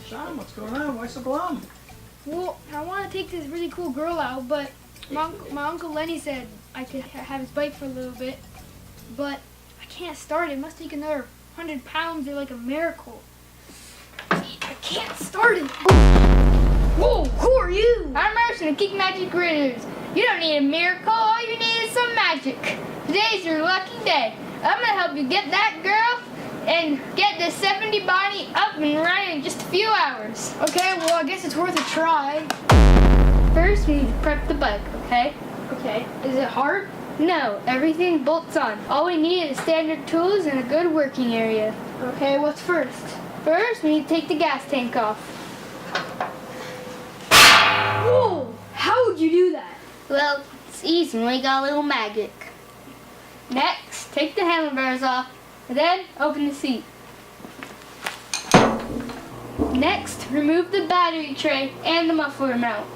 Shyam, what's going on? Why so glum? Well, I want to take this really cool girl out, but my Uncle Lenny said I could have his bike for a little bit, but I can't start it. It must take another 100 pounds or like a miracle. I can't start it. Whoa, who are you? I'm Mercy, the KickMagic Wizard. You don't need a miracle, all you need is some magic. Today's your lucky day. I'm gonna help you get that girl and get the 70 body up and running in just a few hours. Okay, well, I guess it's worth a try. First, we need to prep the bike, okay? Okay, is it hard? No, everything bolts on. All we need is standard tools and a good working area. Okay, what's first? First, we need to take the gas tank off. Whoa, how would you do that? Well, it's easy when we got a little magic. Next, take the handlebars off, and then open the seat. Next, remove the battery tray and the muffler mount.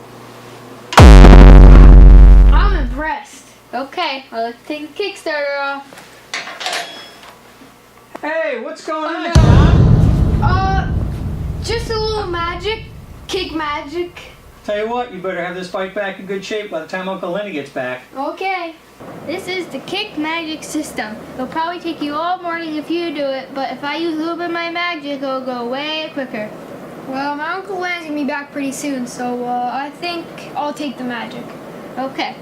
I'm impressed. Okay, well, let's take the Kickstarter off. Hey, what's going on, Shyam? Just a little magic. Kick magic. Tell you what, you better have this bike back in good shape by the time Uncle Lenny gets back. Okay. This is the KickMagic system. It'll probably take you all morning if you do it, but if I use a little bit of my magic, it'll go way quicker. Well, my Uncle Len's gonna be back pretty soon, so I think I'll take the magic. Okay.